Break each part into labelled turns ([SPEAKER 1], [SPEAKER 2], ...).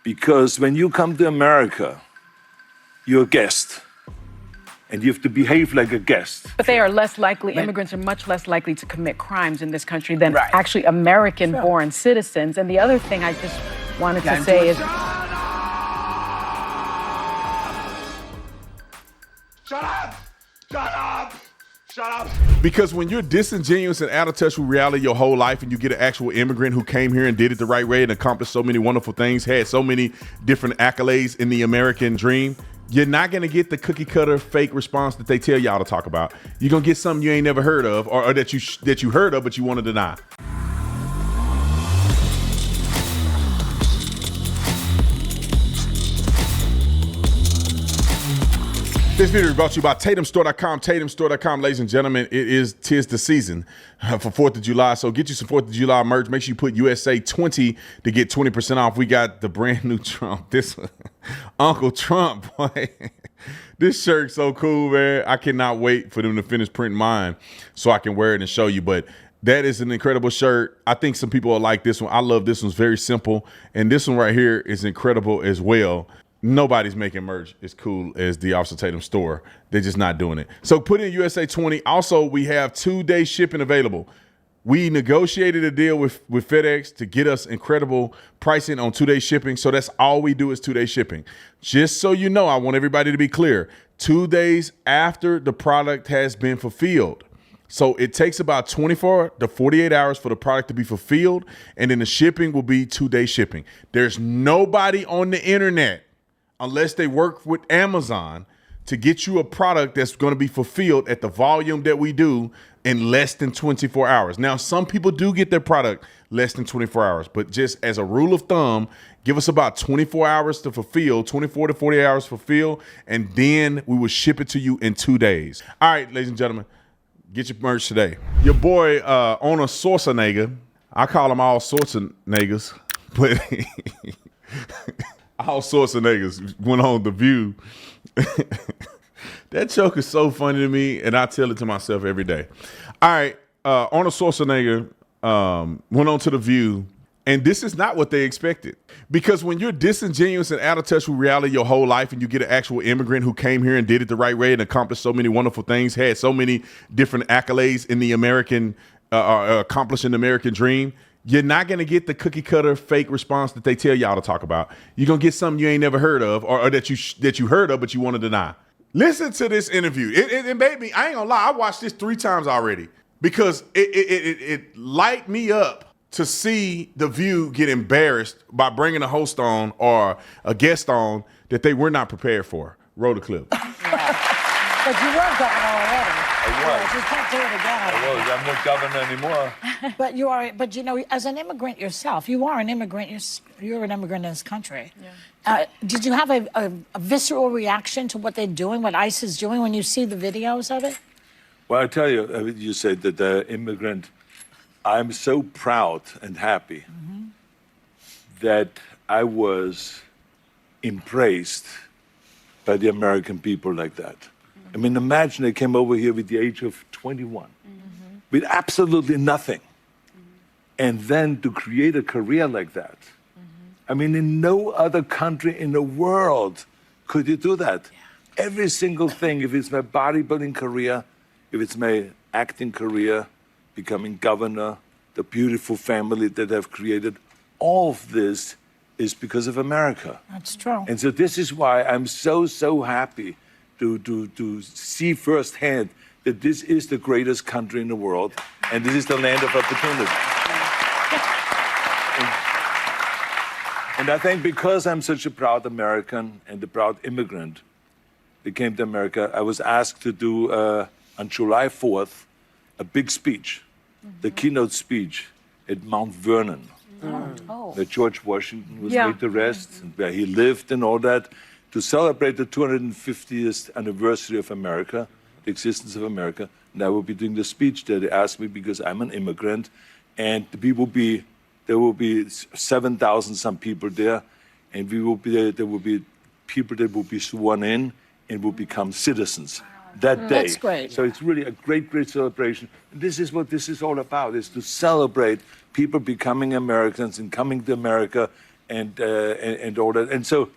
[SPEAKER 1] Because when you come to America, you're a guest. And you have to behave like a guest.
[SPEAKER 2] But they are less likely, immigrants are much less likely to commit crimes in this country than actually American-born citizens. And the other thing I just wanted to say is...
[SPEAKER 3] Shut up! Shut up! Shut up!
[SPEAKER 4] Because when you're disingenuous and out of touch with reality your whole life and you get an actual immigrant who came here and did it the right way and accomplished so many wonderful things, had so many different accolades in the American dream, you're not going to get the cookie cutter fake response that they tell y'all to talk about. You're going to get something you ain't never heard of or that you heard of but you want to deny. This video is brought to you by TatumStore.com. TatumStore.com, ladies and gentlemen, tis the season for 4th of July. So get you some 4th of July merch. Make sure you put USA 20 to get 20% off. We got the brand new Trump. This Uncle Trump, boy. This shirt's so cool, man. I cannot wait for them to finish printing mine so I can wear it and show you. But that is an incredible shirt. I think some people will like this one. I love this one. It's very simple. And this one right here is incredible as well. Nobody's making merch as cool as the Officer Tatum store. They're just not doing it. So put in USA 20. Also, we have 2-day shipping available. We negotiated a deal with FedEx to get us incredible pricing on 2-day shipping. So that's all we do is 2-day shipping. Just so you know, I want everybody to be clear. 2 days after the product has been fulfilled. So it takes about 24 to 48 hours for the product to be fulfilled. And then the shipping will be 2-day shipping. There's nobody on the internet, unless they work with Amazon, to get you a product that's going to be fulfilled at the volume that we do in less than 24 hours. Now, some people do get their product less than 24 hours, but just as a rule of thumb, give us about 24 hours to fulfill, 24 to 48 hours to fulfill, and then we will ship it to you in 2 days. All right, ladies and gentlemen, get your merch today. Your boy, Arnold Schwarzenegger, I call him all sorts of niggas, but... all sorts of niggas went on The View. That joke is so funny to me, and I tell it to myself every day. All right, Arnold Schwarzenegger went on to The View, and this is not what they expected. Because when you're disingenuous and out of touch with reality your whole life and you get an actual immigrant who came here and did it the right way and accomplished so many wonderful things, had so many different accolades in the American, accomplishing the American dream, you're not going to get the cookie cutter fake response that they tell y'all to talk about. You're going to get something you ain't never heard of or that you heard of but you want to deny. Listen to this interview. It made me, I ain't going to lie, I watched this 3 times already because it light me up to see The View get embarrassed by bringing a host on or a guest on that they were not prepared for. Roll the clip.
[SPEAKER 5] But you were governor already.
[SPEAKER 1] I was.
[SPEAKER 5] You can't do it again.
[SPEAKER 1] I was. I'm not governor anymore.
[SPEAKER 5] But you are. But you know, as an immigrant yourself, you are an immigrant. You're an immigrant in this country. Yeah. Did you have a visceral reaction to what they're doing, what ICE is doing, when you see the videos of it?
[SPEAKER 1] Well, I tell you, you said that the immigrant. I'm so proud and happy that I was embraced by the American people like that. I mean, imagine they came over here with the age of 21, with absolutely nothing. And then to create a career like that. I mean, in no other country in the world could you do that. Yeah. Every single thing, if it's my bodybuilding career, if it's my acting career, becoming governor, the beautiful family that I've created, all of this is because of America.
[SPEAKER 5] That's true.
[SPEAKER 1] And so this is why I'm so happy to see firsthand that this is the greatest country in the world, and this is the land of opportunity. And I think because I'm such a proud American and a proud immigrant that came to America, I was asked to do, on July 4th, a big speech, the keynote speech at Mount Vernon, where George Washington was laid to rest, and where he lived and all that, to celebrate the 250th anniversary of America, the existence of America. And I will be doing the speech there. They asked me because I'm an immigrant, and there will be 7,000 some people there, and there will be people that will be sworn in and will become citizens that day.
[SPEAKER 5] That's great.
[SPEAKER 1] So it's really a great celebration. And this is what this is all about, is to celebrate people becoming Americans and coming to America and all that. And so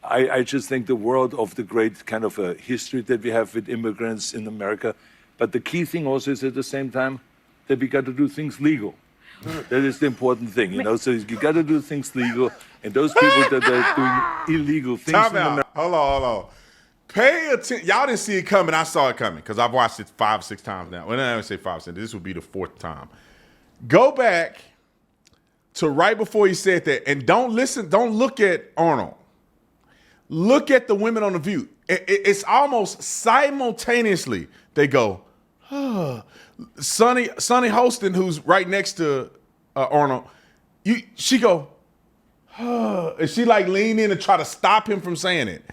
[SPEAKER 1] I just think the world of the great kind of a history that we have with immigrants in America. But the key thing also is at the same time that we got to do things legal. That is the important thing, you know. So you got to do things legal, and those people that are doing illegal things.
[SPEAKER 4] Time out. Hold on. Pay attention. Y'all didn't see it coming. I saw it coming because I've watched it 5 or 6 times now. Well, I don't say 5 or 6. This will be the 4th time. Go back to right before he said that, and don't listen. Don't look at Arnold. Look at the women on The View. It's almost simultaneously they go, Sonny Hostin, who's right next to Arnold, she go, and she like lean in and try to stop him from saying it.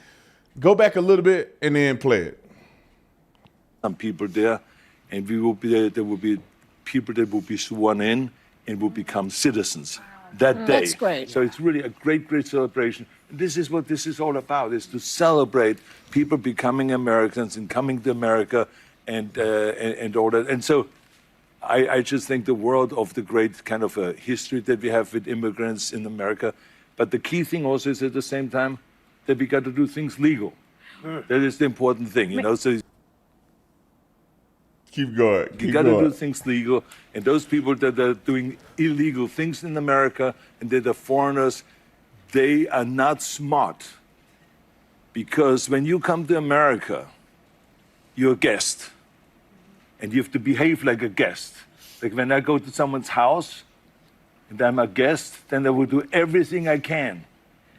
[SPEAKER 4] Go back a little bit and then play it.
[SPEAKER 1] Some people there, and we will be there will be people that will be sworn in and will become citizens that day.
[SPEAKER 5] That's great.
[SPEAKER 1] So it's really a great celebration. This is what this is all about, is to celebrate people becoming Americans and coming to America and all that. And so I just think the world of the great kind of a history that we have with immigrants in America. But the key thing also is at the same time that we got to do things legal. That is the important thing, you know. So
[SPEAKER 4] Keep going.
[SPEAKER 1] you got to do things legal, and those people that are doing illegal things in America and that are foreigners, they are not smart. Because when you come to America, you're a guest, and you have to behave like a guest. Like when I go to someone's house and I'm a guest, then I will do everything I can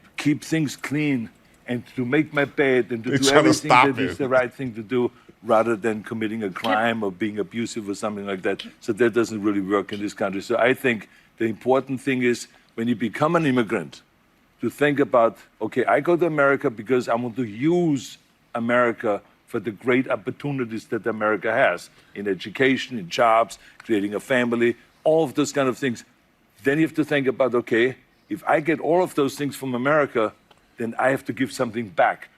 [SPEAKER 1] to keep things clean and to make my bed and to do everything that is the right thing to do, rather than committing a crime or being abusive or something like that. So that doesn't really work in this country. So I think the important thing is when you become an immigrant, to think about, okay, I go to America because I want to use America for the great opportunities that America has in education, in jobs, creating a family, all of those kind of things. Then you have to think about, okay, if I get all of those things from America, then I have to give something back.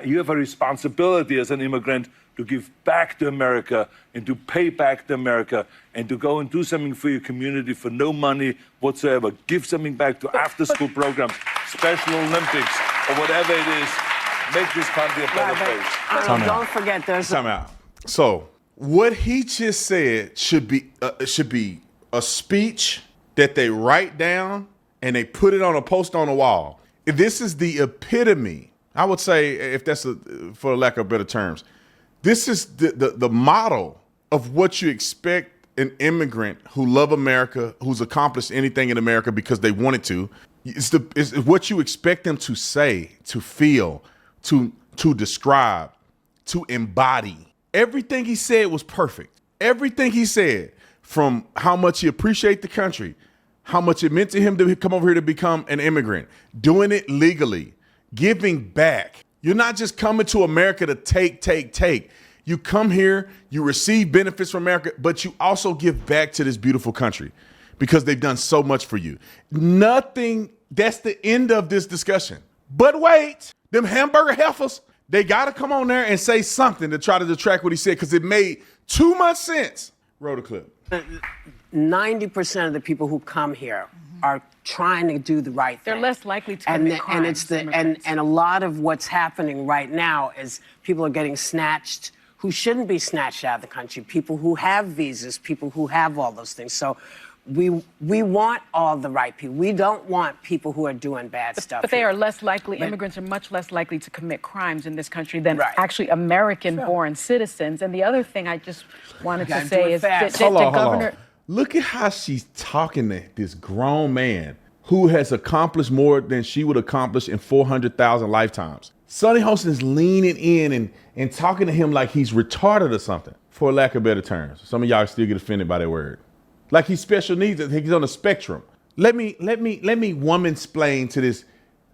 [SPEAKER 1] You have a responsibility as an immigrant to give back to America and to pay back to America and to go and do something for your community for no money whatsoever. Give something back to after-school programs, Special Olympics, or whatever it is. Make this country a better place.
[SPEAKER 6] Don't forget, there's
[SPEAKER 4] Time out. So what he just said should be a speech that they write down and they put it on a post on the wall. This is the epitome. I would say, if that's for lack of better terms, this is the model of what you expect an immigrant who love America, who's accomplished anything in America because they wanted to. It's what you expect them to say, to feel, to describe, to embody. Everything he said was perfect. Everything he said, from how much he appreciated the country, how much it meant to him to come over here to become an immigrant, doing it legally, giving back. You're not just coming to America to take. You come here, you receive benefits from America, but you also give back to this beautiful country because they've done so much for you. Nothing, that's the end of this discussion. But wait, them hamburger heifers, they got to come on there and say something to try to detract what he said because it made too much sense. Roll the clip.
[SPEAKER 6] 90% of the people who come here are trying to do the right thing.
[SPEAKER 2] They're less likely to commit crimes.
[SPEAKER 6] And it's and a lot of what's happening right now is people are getting snatched who shouldn't be snatched out of the country. People who have visas, people who have all those things. So we want all the right people. We don't want people who are doing bad stuff.
[SPEAKER 2] But they are less likely, immigrants are much less likely to commit crimes in this country than actually American-born citizens. And the other thing I just wanted to say is that Governor...
[SPEAKER 4] Look at how she's talking to this grown man who has accomplished more than she would accomplish in 400,000 lifetimes. Sonny Hostin is leaning in and talking to him like he's retarded or something, for lack of better terms. Some of y'all still get offended by that word. Like he's special needs, he's on the spectrum. Let me woman-splain to this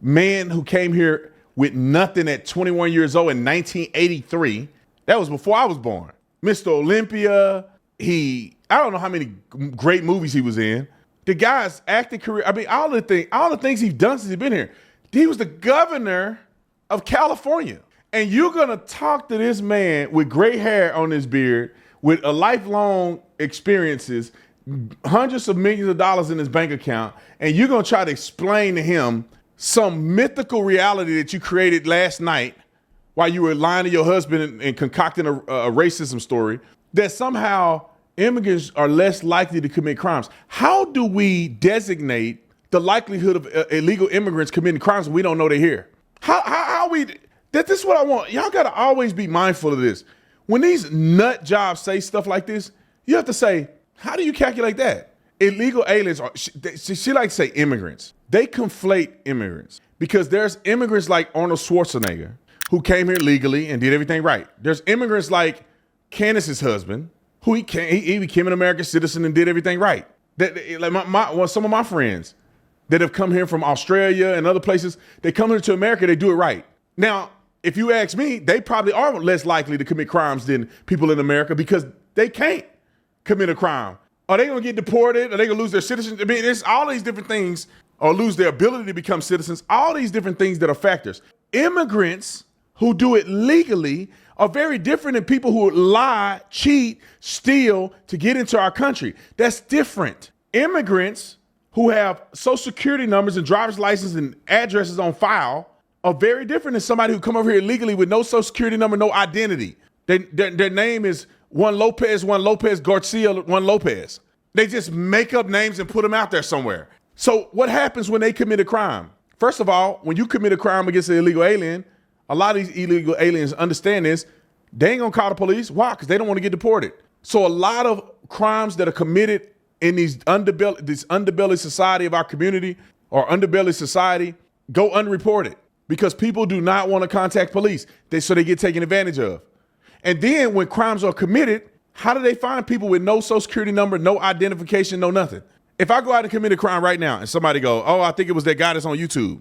[SPEAKER 4] man who came here with nothing at 21 years old in 1983. That was before I was born. Mr. Olympia, I don't know how many great movies he was in. The guy's acting career, I mean, all the things he's done since he's been here. He was the governor of California. And you're going to talk to this man with gray hair on his beard, with a lifelong experiences, hundreds of millions of dollars in his bank account, and you're going to try to explain to him some mythical reality that you created last night while you were lying to your husband and concocting a racism story, that somehow immigrants are less likely to commit crimes. How do we designate the likelihood of illegal immigrants committing crimes when we don't know they're here? How we, this is what I want. Y'all got to always be mindful of this. When these nut jobs say stuff like this, you have to say, how do you calculate that? Illegal aliens are, she likes to say immigrants. They conflate immigrants because there's immigrants like Arnold Schwarzenegger who came here legally and did everything right. There's immigrants like Candace's husband who he became an American citizen and did everything right. Like some of my friends that have come here from Australia and other places, they come here to America, they do it right. Now, if you ask me, they probably are less likely to commit crimes than people in America because they can't commit a crime. Are they gonna get deported? Are they gonna lose their citizenship? I mean, it's all these different things, or lose their ability to become citizens, all these different things that are factors. Immigrants who do it legally are very different than people who lie, cheat, steal to get into our country. That's different. Immigrants who have social security numbers and driver's license and addresses on file are very different than somebody who come over here illegally with no social security number, no identity. Their name is Juan Lopez Garcia, Juan Lopez. They just make up names and put them out there somewhere. So what happens when they commit a crime? First of all, when you commit a crime against an illegal alien, a lot of these illegal aliens understand this. They ain't gonna call the police. Why? Because they don't want to get deported. So a lot of crimes that are committed in this underbelly society of our community or underbelly society go unreported because people do not want to contact police. So they get taken advantage of. And then when crimes are committed, how do they find people with no social security number, no identification, no nothing? If I go out and commit a crime right now and somebody go, oh, I think it was that guy that's on YouTube.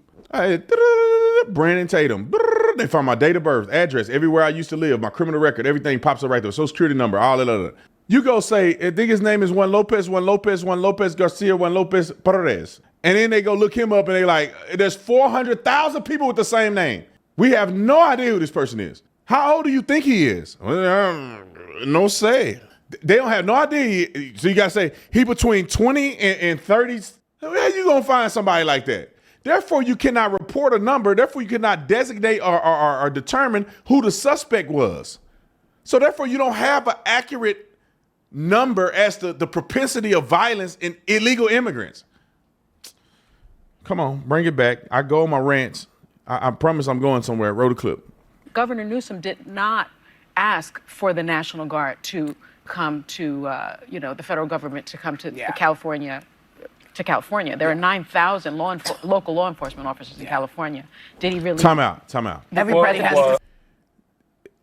[SPEAKER 4] Brandon Tatum. They find my date of birth, address, everywhere I used to live, my criminal record, everything pops up right there. Social security number, all that other. You go say, I think his name is Juan Lopez Garcia, Juan Lopez Perez. And then they go look him up and they like, there's 400,000 people with the same name. We have no idea who this person is. How old do you think he is? No say. They don't have no idea. So you got to say, he between 20 and 30. How you going to find somebody like that? Therefore, you cannot report a number. Therefore, you cannot designate or determine who the suspect was. So therefore, you don't have an accurate number as to the propensity of violence in illegal immigrants. Come on, bring it back. I go on my rants. I promise I'm going somewhere. Roll the clip.
[SPEAKER 2] Governor Newsom did not ask for the National Guard to come to, the federal government to come to California. There are 9,000 local law enforcement officers in California. Did he really?
[SPEAKER 4] Time out.
[SPEAKER 2] Every president has to.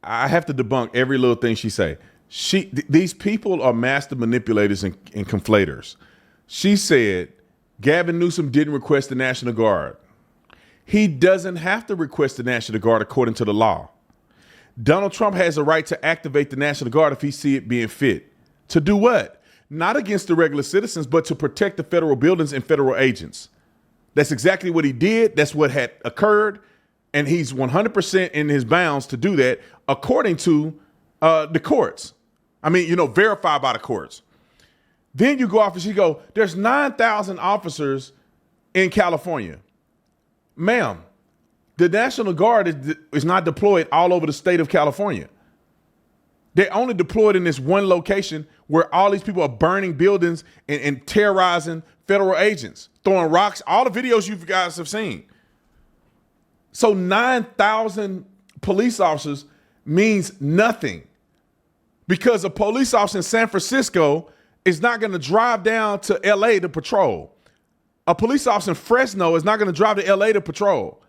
[SPEAKER 4] I have to debunk every little thing she say. These people are master manipulators and conflators. She said Gavin Newsom didn't request the National Guard. He doesn't have to request the National Guard according to the law. Donald Trump has a right to activate the National Guard if he see it being fit. To do what? Not against the regular citizens, but to protect the federal buildings and federal agents. That's exactly what he did. That's what had occurred. And he's 100% in his bounds to do that according to the courts. I mean, verified by the courts. Then you go off and she go, there's 9,000 officers in California. Ma'am, the National Guard is not deployed all over the state of California. They're only deployed in this one location where all these people are burning buildings and terrorizing federal agents, throwing rocks, all the videos you guys have seen. So 9,000 police officers means nothing because a police officer in San Francisco is not going to drive down to LA to patrol. A police officer in Fresno is not going to drive to LA to patrol.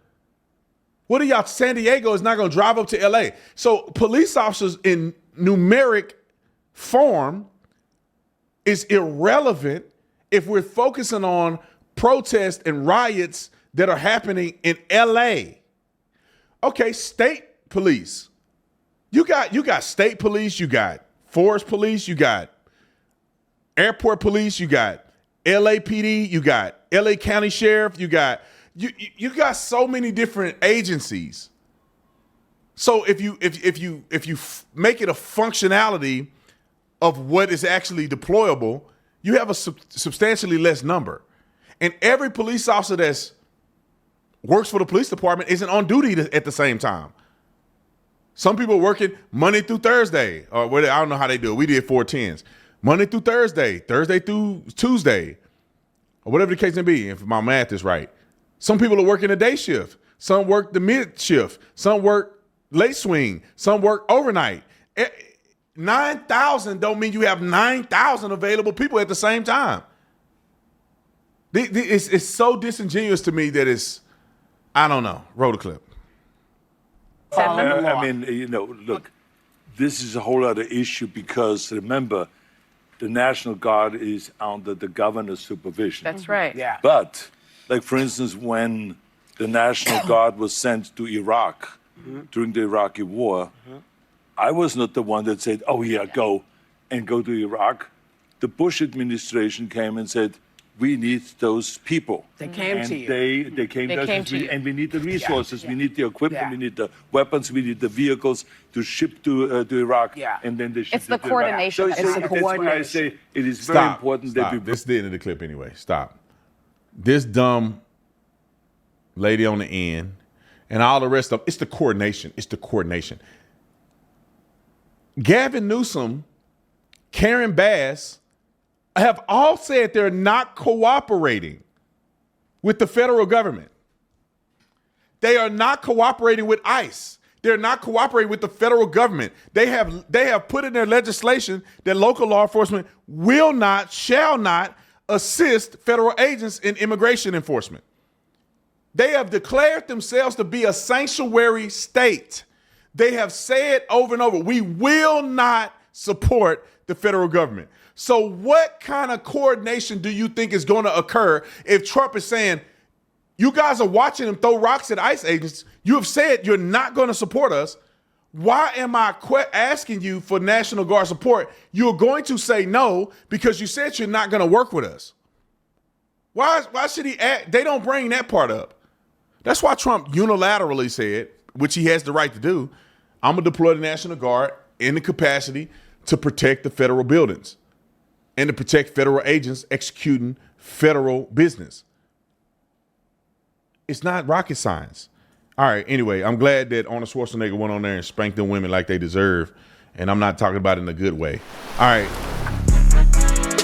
[SPEAKER 4] What are y'all? San Diego is not going to drive up to LA. So police officers in numeric form is irrelevant if we're focusing on protests and riots that are happening in LA. Okay, state police. You got state police, you got forest police, you got airport police, you got LAPD, you got LA County Sheriff, you got so many different agencies. So if you make it a functionality of what is actually deployable, you have a substantially less number. And every police officer that's works for the police department isn't on duty at the same time. Some people are working Monday through Thursday, or I don't know how they do it. We did 410s. Monday through Thursday, Thursday through Tuesday, or whatever the case may be, if my math is right. Some people are working a day shift. Some work the mid shift. Some work late swing. Some work overnight. 9,000 don't mean you have 9,000 available people at the same time. It's so disingenuous to me that it's, I don't know. Roll the clip.
[SPEAKER 1] I mean, look, this is a whole other issue because remember, the National Guard is under the governor's supervision.
[SPEAKER 2] That's right.
[SPEAKER 6] Yeah.
[SPEAKER 1] But, like, for instance, when the National Guard was sent to Iraq during the Iraqi war, I was not the one that said, oh, yeah, go to Iraq. The Bush administration came and said, we need those people.
[SPEAKER 6] They came
[SPEAKER 1] and
[SPEAKER 6] to you.
[SPEAKER 1] They came to us, and we need the resources, we need the equipment,
[SPEAKER 6] Yeah.
[SPEAKER 1] we need the weapons, we need the vehicles to ship to Iraq,
[SPEAKER 6] Yeah.
[SPEAKER 1] and then they ship
[SPEAKER 2] It's the
[SPEAKER 1] to Iraq.
[SPEAKER 2] coordination.
[SPEAKER 6] It's the
[SPEAKER 1] That's why I
[SPEAKER 6] coordination.
[SPEAKER 1] say it is very important that we.
[SPEAKER 4] This is the end of the clip anyway. Stop. This dumb lady on the end and all the rest of it's the coordination. It's the coordination. Gavin Newsom, Karen Bass have all said they're not cooperating with the federal government. They are not cooperating with ICE. They're not cooperating with the federal government. They have put in their legislation that local law enforcement shall not assist federal agents in immigration enforcement. They have declared themselves to be a sanctuary state. They have said over and over, we will not support the federal government. So what kind of coordination do you think is going to occur if Trump is saying, you guys are watching him throw rocks at ICE agents. You have said you're not going to support us. Why am I asking you for National Guard support? You're going to say no because you said you're not going to work with us. Why should he act? They don't bring that part up. That's why Trump unilaterally said, which he has the right to do, I'm going to deploy the National Guard in the capacity to protect the federal buildings and to protect federal agents executing federal business. It's not rocket science. All right, anyway, I'm glad that Arnold Schwarzenegger went on there and spanked them women like they deserve, and I'm not talking about it in a good way. All right.